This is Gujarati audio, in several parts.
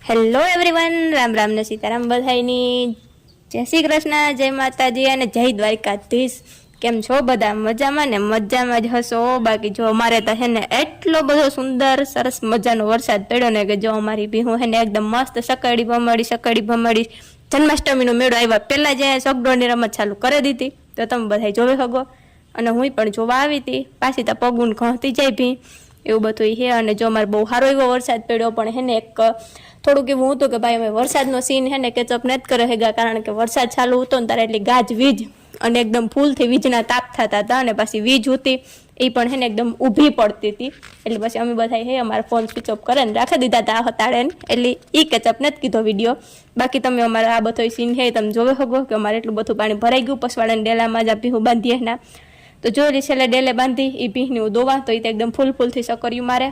હેલો એવરીવન, રામ રામ ને સીતારામ બધાયની. જય શ્રી કૃષ્ણ, જય માતાજી અને જય દ્વારકાધીશ. કેમ છો બધા? મજામાં ને? મજામાં જ હશો. બાકી જો અમારે તો હે ને એટલો બધો સુંદર સરસ મજાનો વરસાદ પડ્યો ને કે જો અમારી ભીહું હે ને એકદમ મસ્ત સકડી ભમડી જન્માષ્ટમીનો મેળો આવ્યા પહેલા જે સગડોળની રમત ચાલુ કરી દીધી તો તમે બધા જોવે હગો. અને હું પણ જોવા આવી હતી. પાછી તો પગુન ઘણતી જાય ભી એવું બધું હે. અને જો અમારે બહુ સારો એવો વરસાદ પડ્યો, પણ હે ને એક થોડુંક એવું હતું કે ભાઈ અમે વરસાદનો સીન હે ને કેચઅપ નથી કરે હેગા, કારણ કે વરસાદ ચાલુ હતો ને તારે એટલી ગાજ વીજ અને એકદમ ફૂલથી વીજના તાપ થતા હતા. અને પાછી વીજ હતી એ પણ હે ને એકદમ ઊભી પડતી હતી. એટલે પછી અમે બધા હે અમારા ફોન સ્વિચ ઓફ કરે ને રાખી દીધા હતા હતાડે ને. એટલે એ કેચઅપ નથી કીધો વિડીયો. બાકી તમે અમારા આ બધો સીન હે તમે જોવે હગો કે અમારે એટલું બધું પાણી ભરાઈ ગયું. પસવાડાને ડેલામાં જ ભીહું બાંધીએ ના તો જોયેલી છેલ્લે ડેલે બાંધી એ ભીહની હું દોવા તો એ એકદમ ફૂલથી સકર્યું મારે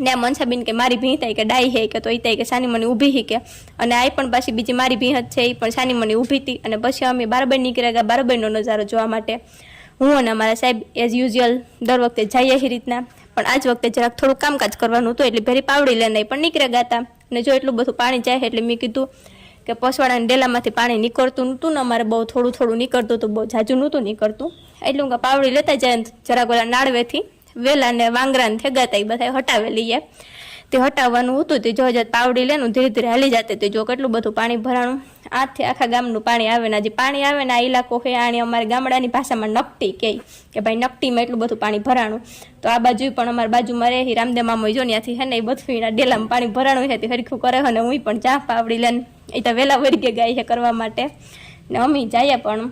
ને. મનસાબીન કે મારી ભીહ થાય કે ડાઈ હે કે તો એ થાય કે સાની મને ઊભી હી કે. અને આ પણ પાછી બીજી મારી ભીહ જ છે, એ પણ સાની મને ઊભી હતી. અને પછી અમે બરાબર નીકળ્યા ગયા બરાબરનો નજારો જોવા માટે. હું અને અમારા સાહેબ એઝ યુઝ્યુઅલ દર વખતે જઈએ એ રીતના, પણ આજ વખતે જરાક થોડું કામકાજ કરવાનું હતું એટલે ભેરી પાવડી લઈને પણ નીકળ્યા ગયા હતા. અને જો એટલું બધું પાણી જાય એટલે મેં કીધું કે પસવાડાના ડેલામાંથી પાણી નીકળતું નહોતું ને અમારે બહુ થોડું નીકળતું હતું, બહુ જાજુ નહોતું નીકળતું. એટલે હું પાવડી લેતા જાય જરાક ઓલા નાળવેથી વેલા ને વાંગરાને થેગાતા એ બધા હટાવી લઈએ. તે હટાવવાનું હતું તે જો પાવડી લેનું ધીરે ધીરે હાલી જતી તે જો કેટલું બધું પાણી ભરાણું. આથી આખા ગામનું પાણી આવે ને. જે પાણી આવે ને આ ઇલાકો છે આણી અમારી ગામડાની ભાષામાં નકટી કહે કે ભાઈ નકટીમાં એટલું બધું પાણી ભરાણું. તો આ બાજુ પણ અમારી બાજુમાં રહે રામદેવ મામો જો ત્યાંથી હે ને એ બધું એના ડેલામાં પાણી ભરાણું છે તે હરખું કરે. અને હું પણ ચા પાવડી લઈને એ તો વહેલા વર્ગે ગાય છે કરવા માટે ને અમે જઈએ. પણ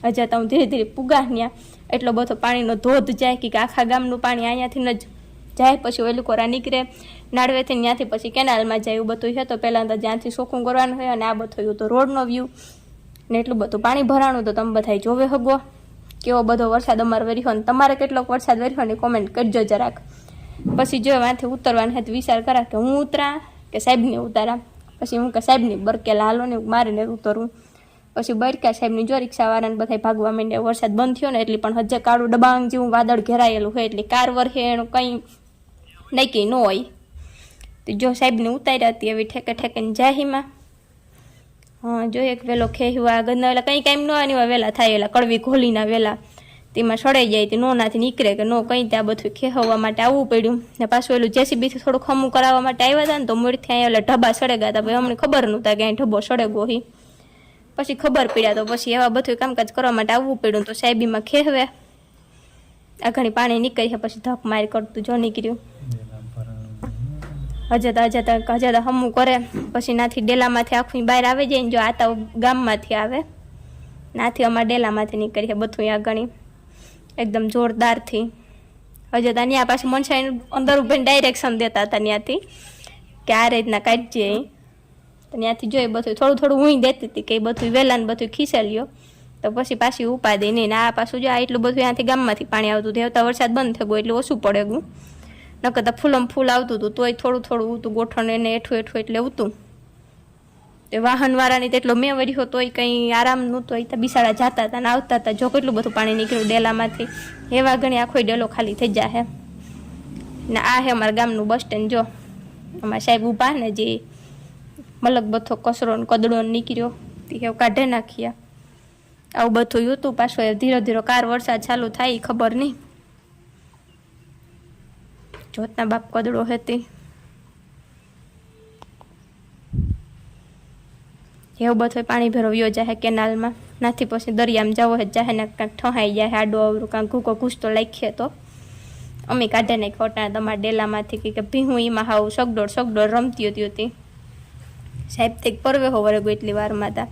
હજે તો હું ધીરે ધીરે પુગા ત્યાં એટલો બધો પાણીનો ધોધ જાય કે આખા ગામનું પાણી અહીંયાથી ન જ જાય. પછી ઓલું કોરા નીકળે નાળવેથી ત્યાંથી પછી કેનાલમાં જાય એવું બધું છે. તો પહેલાં તો જ્યાંથી ચોખ્ખું કરવાનું હોય અને આ બધું એવું તો રોડનો વ્યૂ ને એટલું બધું પાણી ભરાણું. તો તમે બધા જોવે હગો કેવો બધો વરસાદ અમારે વર્યો ને તમારે કેટલોક વરસાદ વર્યો ને કોમેન્ટ કરજો જરાક. પછી જો ત્યાંથી ઉતરવાનું હોય તો વિચાર કરા કે હું ઉતરા કે સાહેબને ઉતારા. પછી હું કે સાહેબની બરકેલા હાલો ને મારીને ઉતરવું. પછી બરકા સાહેબની જો રિક્ષાવાળાને બધા ભાગવા માંડ્યા. વરસાદ બંધ થયો ને એટલે પણ હજે કાળું ડબાંગ જેવું વાદળ ઘેરાયેલું હોય એટલે કાર વરસે એનું કંઈ નક્કી ન હોય. તો જો સાહેબને ઉતાર્યા હતી એવી ઠેકે જાહીમાં. હા જો એક વેલો ખેહવા ગંદા વેલા કંઈ કાંઈ ન આની વહેલા થાય એલા કડવી ઘોલીના વેલા તેમાં સડાઈ જાય તે નોનાથી નીકળે કે નો કંઈ ત્યાં બધું ખેહવવા માટે આવવું પડ્યું. ને પાછું એલું જેસીબીથી થોડું ખમું કરાવવા માટે આવ્યા હતા ને તો મૂળથી અહીંયા એટલે ઢબા સડે ગયા હતા. ભાઈ અમને ખબર નહોતા કે અહીં ઢબો સડે ગોહી. પછી ખબર પડ્યા તો પછી એવા બધું કામકાજ કરવા માટે આવવું પડ્યું. તો સાહેબીમાં ખેહવે આ ઘણી પાણી નીકળી છે. પછી ધક માર કરતું જો નીકળ્યું હજે તો હમું કરે. પછી નાથી ડેલામાંથી આખું બહાર આવે જાય ને જો આ તો ગામમાંથી આવે નાથી અમારા ડેલામાંથી નીકળી છે બધું આ ઘણી એકદમ જોરદારથી. હજે તો ત્યાં પાછી મનસાઈ અંદર ઉભીને ડાયરેક્શન દેતા હતા ત્યાંથી કે આ રીતના કાઢજે. તો ત્યાંથી જોઈ બધું થોડું હું દેતી હતી કે એ બધું વહેલા ને બધું ખીસેલ્યો. તો પછી પાછી ઉપાદી નહીં ને આ પાછું જો આ એટલું બધું ત્યાંથી ગામમાંથી પાણી આવતું હતું. હેવતા વરસાદ બંધ થઈ ગયો એટલે ઓછું પડે ગયું. નકર તો ફૂલમ ફૂલ આવતું હતું તોય થોડું ઉતું ગોઠણ એને એઠું એટલે ઉતું. તે વાહનવાળાની તેટલો મેં વર્યો તોય કંઈ આરામ નહોતો. એ તો બિસાડા જતા હતા ને આવતા હતા. જો કેટલું બધું પાણી નીકળ્યું ડેલામાંથી એવા ઘણી આખો ડેલો ખાલી થઈ જાય. ને આ હે અમારા ગામનું બસ સ્ટેન્ડ. જો અમારા સાહેબ ઊભા ને જે મલક બધો કચરો ને કદડો નીકળ્યો તે કાઢે નાખ્યા. આવું બધું હતું. પાછું ધીરે ધીરે કાર વરસાદ ચાલુ થાય એ ખબર નહીં. જોતના બાપ કદડો હતી એવું બધું પાણી ભેરો વ્યો જાય કેનાલમાં. નાથી પછી દરિયામાં જવો હોય જાહે ને કાંઈક ઠહાઈ જાય આડો અવરું કાંઈક ઘૂકો ઘૂસતો લાખીએ તો અમે કાઢે નહીં ખોટા તમારા ડેલામાંથી કે ભીહું એમાં હાવ સગડોળ રમતી હતી. સાહેબ તે પરવે હો વરે ગયો એટલી વારમાં હતા.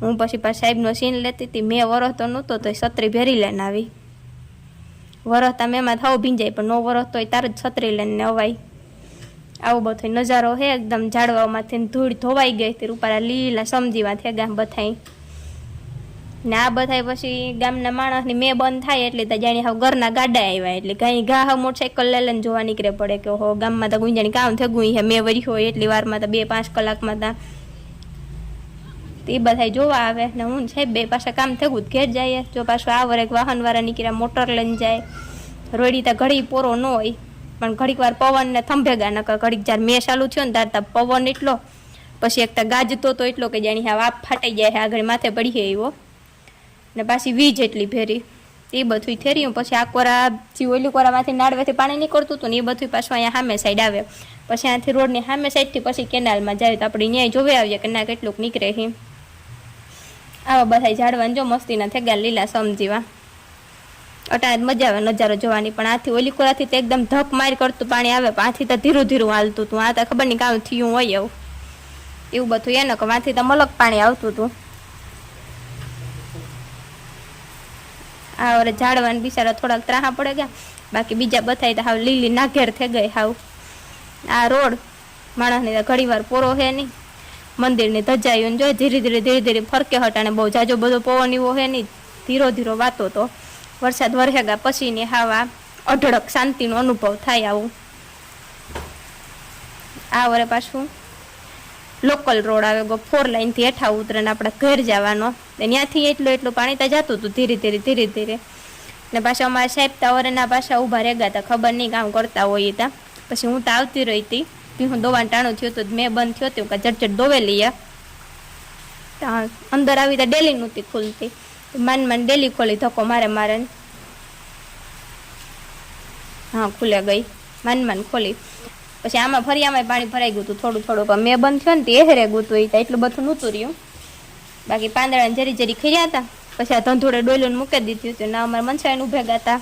હું પછી પાછા સાહેબનો સીન લેતી હતી. મેં વરસતો નહોતો તો છત્રી ભેરી લઈને આવી. વરસતા મેમાં થાવ ભીંજાય પણ નો વરસતો હોય તાર જ છત્રી લઈને અવાય. આવું બધો નજારો હે. એકદમ ઝાડવામાંથી ધૂળ ધોવાઈ ગઈ હતી. રૂપારા લીલા સમજીમાં થયા બધાય ને આ બધા પછી ગામના માણસની મેં બંધ થાય એટલે તો જાણી હાવ ઘરના ગાડા આવ્યા એટલે કઈ ઘા હાવ મોટરસાઇકલ લઈને જોવા નીકળે પડે કે હો ગામમાં તો ગુંજાણી કામ થઈ ગયું છે મેં વરી હોય એટલી વારમાં તો 2-5 કલાકમાં તા એ બધા જોવા આવે ને હું સાહેબ બે પાછા કામ થયું ઘેર જાય. જો પાછું આ વરે વાહનવાળા નીકળ્યા મોટર લઈને જાય રોડી તો ઘડી પોરો ન હોય પણ ઘડીક વાર પવન ને થંભેગા નકર ઘડીક જ્યારે મેં ચાલુ થયો ને ત્યારે પવન એટલો, પછી એક તો ગાજતો તો એટલો કે જાણી હા વાપ ફાટાઈ જાય આગળ માથે પડી છે એવો, ને પાછી વીજ એટલી ભેરી, એ બધું થેર્યું. પછી આ કોરાથી ઓલી કોરામાંથી નાળવેથી પાણી નીકળતું હતું ને એ બધું પાછું અહીંયા સામે સાઈડ આવે, પછી અહીંયાથી રોડની સામે સાઈડથી પછી કેનાલમાં જાય તો આપણે ન્યાય જોવે આવીએ કે ના કેટલુંક નીકળે છે. આવા બધા ઝાડવાને જો મસ્તીના થઈ ગયા લીલા સમજીવા, અટાણે મજા આવે નજારો જોવાની. પણ આથી ઓલી કોરાથી તો એકદમ ધક માર કરતું પાણી આવે, પણ આથી તો ધીરું ધીરું હાલતું હતું. આ તો ખબર નહીં કામ થયું હોય એવું બધું એને કે આથી તો મલક પાણી આવતું હતું. આ વરે ઝાડવાને બિચારા થોડાક ત્રાહા પડે ગયા, બાકી બીજા બધાય તો હાવ લીલી નાઘેર થઈ ગઈ હાવ. આ રોડ માણસને ઘણી વાર પોરો હે નહીં, મંદિરની ધજાયું જોઈ ધીરે ધીરે ફરકે હટાણે બહુ જાજો બધો પવન એવો હે નહીં, ધીરો ધીરો વાતો તો વરસાદ વરહેગા પછી ને હાવા અઢળક શાંતિનો અનુભવ થાય આવું. આ વરે પાછું લોકલ રોડ આવે, 4 લાઈનથી હેઠા ઉતરે ને આપણા ઘર જવાનો, ત્યાંથી એટલું પાણી ત્યાં જતું હતું ધીરે ધીરે. ને પાછા અમારા સાહેબ તા વરેના પાછા ઊભા રહેગા હતા, ખબર નહીં કામ કરતા હોય ત્યાં. પછી હું તો આવતી રહી હતી, હું દોવાનું ટાણું થયું હતું, મેં બંધ થયો હતું કે ઝટઝટ દોવે લઈએ. અંદર આવી ત્યાં ડેલી નહોતી ખુલતી, માન ડેલી ખોલી ધક્કો મારે હા ખુલે ગઈ, માન ખોલી. પછી આમાં ફરિયામાં પાણી ભરાઈ ગયું હતું થોડું, પણ મેં બંધ થયો ને તે હેરે ગયું હતું, એ એટલું બધું નહોતું રહ્યું. બાકી પાંદડાને જરી ખીર્યા હતા. પછી આ ધંધોડે ડોયલું મૂકી દીધું હતું ને અમારા મનસાઈને ઉભે ગયા હતા.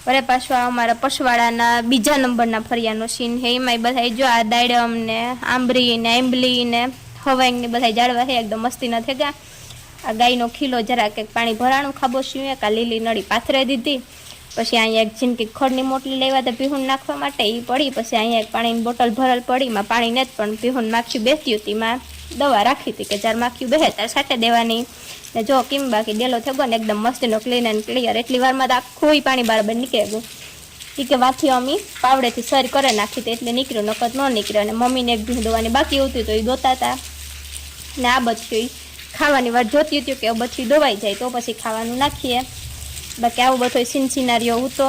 વરે પાછું અમારા પશવાડાના બીજા નંબરના ફરિયાનો સીન હે, એમાં બધા જો આ દાડમ ને આંબરી ને આંબલી ને હવાંગ ને બધા જાડવા છે એકદમ મસ્તીના થઈ ગયા. આ ગાયનો ખીલો જરા કે પાણી ભરાણું ખાબોસ્યું એક, આ લીલી નળી પાથરે દીધી. પછી અહીંયા એક ઝીણકી ખડની મોટલી લેવા તો પીહુન નાખવા માટે એ પડી. પછી અહીંયા એક પાણીની બોટલ ભરેલ પડી, માં પાણી ને જ પણ પીહુન માખ્યું બેસતી હતી, માં દવા રાખી હતી કે જ્યારે માખ્યું બેસે ત્યારે સાટે દેવાની. ને જો કેમ બાકી ડેલો થઈ ગયો ને એકદમ મસ્તીનો ક્લીન એન્ડ ક્લિયર, એટલી વારમાં તો આખું પાણી બરાબર નીકળી ગયું. એ કે વાથી અમી પાવડેથી સર કરે નાખી હતી એટલે નીકળ્યું, નકર ન નીકળ્યો. અને મમ્મીને એક ભીહ દોવાની બાકી આવતી તો એ દોતા હતા. ને આ બચ્યું ખાવાની વાર જોતી હતી કે બચ્યું દોવાઈ જાય તો પછી ખાવાનું નાખીએ. બાકી આવું બધો સીન સિનારીઓ હતો.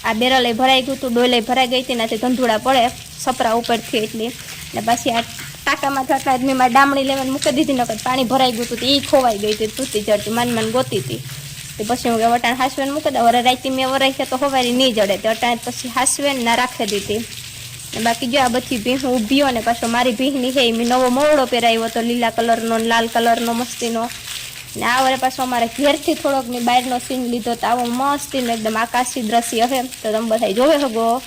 આ બેરલે ભરાઈ ગયું હતું, ડોલે ભરાઈ ગઈ હતી, નાથી ધંધુડા પડે સપરા ઉપરથી એટલી. ને પછી આ ટાંકામાં આટલા આદમીમાં ડામણી લેવાની મૂકી દીધી, નકર પાણી ભરાઈ ગયું હતું, એ ખોવાઈ ગઈ હતી, તૂટી જડતી માન ગોતી હતી. તો પછી હું વટાણ હાસવેન મૂકી દઉં, વરે રાતી મેં વરાઈ છે તો હોવારી નહીં જડે, તો અટાણ પછી હાસવેન ના રાખી દીધી. ને બાકી જો આ બધી ભીહ ઊભીઓ ને પાછો મારી ભીહની છે મેં નવો મોવડો પહેરાવ્યો હતો, લીલા કલરનો લાલ કલરનો મસ્તીનો. ને આ વરે પાછો અમારે ઘેરથી થોડોક ની બહારનો સીન લીધો તો આવો મસ્તીનો એકદમ આકાશી દ્રશ્ય છે, તો તમે બધા જોવે હગો.